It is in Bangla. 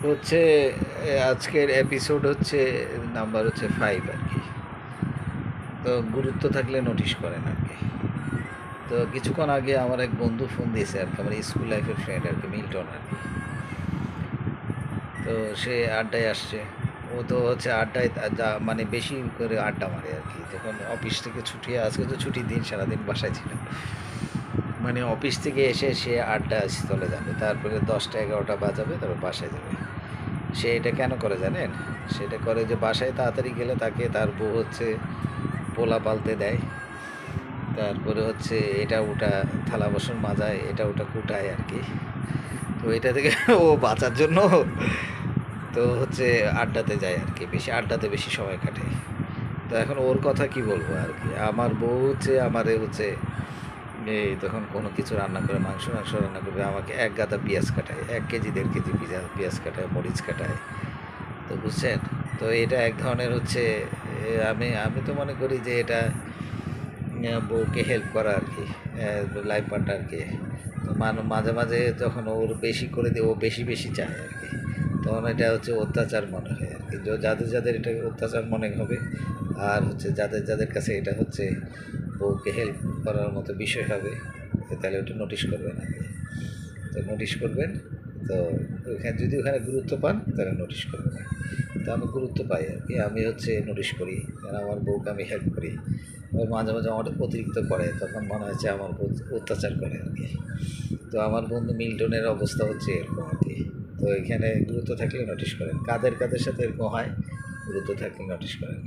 হচ্ছে আজকের এপিসোড হচ্ছে নাম্বার হচ্ছে 5 আর কি। তো গুরুত্ব থাকলে নোটিশ করেন আর কি। তো কিছুক্ষণ আগে আমার এক বন্ধু ফোন দিয়েছে আর কি, আমার স্কুল লাইফের ফ্রেন্ড আর কি, মিল্টন আর কি। তো সে আড্ডায় আসছে। ও তো হচ্ছে আড্ডায় মানে বেশি করে আড্ডা মারে আর কি, যখন অফিস থেকে ছুটি, আজকে তো ছুটির দিন, সারাদিন বাসায় ছিল। মানে অফিস থেকে এসে সে আড্ডা স্থলে যাবে, তারপরে 10টা 11টা বাজাবে, তারপর বাসায় যাবে। সে এটা কেন করে জানেন? সেটা করে যে বাসায় তাড়াতাড়ি গেলে তাকে তার বউ হচ্ছে পোলা পালতে দেয়, তারপরে হচ্ছে এটা ওটা থালা বাসন মাজায়, এটা ওটা কুটায় আর কি। তো এটা থেকে ও বাঁচার জন্য তো হচ্ছে আড্ডাতে যায় আর কি, আড্ডাতে বেশি সময় কাটে। তো এখন ওর কথা কি বলবো আর কি, আমার বউ হচ্ছে আমারে হচ্ছে এই তখন কোনো কিছু রান্না করে, মাংস রান্না করবে, আমাকে এক গাদা পেঁয়াজ কাটায়, 1 কেজি 1.5 কেজি পেঁয়াজ কাটায়, মরিচ কাটায়। তো বুঝছেন? তো এটা এক ধরনের হচ্ছে আমি আমি তো মনে করি যে এটা বউকে হেল্প করা আর কি, লাইফ পার্টনারকে। তো মাঝে মাঝে যখন ওর বেশি করে দিয়ে ও বেশি বেশি চায় আর কি, তখন এটা হচ্ছে অত্যাচার মনে হয় আর কি। যাদের যাদের এটা অত্যাচার মনে হবে, আর হচ্ছে যাদের যাদের কাছে এটা হচ্ছে বউকে হেল্প করার মতো বিষয় হবে, তাহলে ওটা নোটিশ করবেন আর কি। তো নোটিশ করবেন। তো ওখানে যদি ওখানে গুরুত্ব পান তাহলে নোটিশ করবেন। তো আমি গুরুত্ব পাই আর কি, আমি হচ্ছে নোটিশ করি, কারণ আমার বউকে আমি হেল্প করি। ওর মাঝে মাঝে আমার অতিরিক্ত করে, তখন মনে হচ্ছে আমার বউ অত্যাচার করে আর কি। তো আমার বন্ধু মিল্টনের অবস্থা হচ্ছে এরকম আর কি। তো এখানে গুরুত্ব থাকলে নোটিশ করেন, কাদের কাদের সাথে এরকম হয়, গুরুত্ব থাকলে নোটিশ করেন।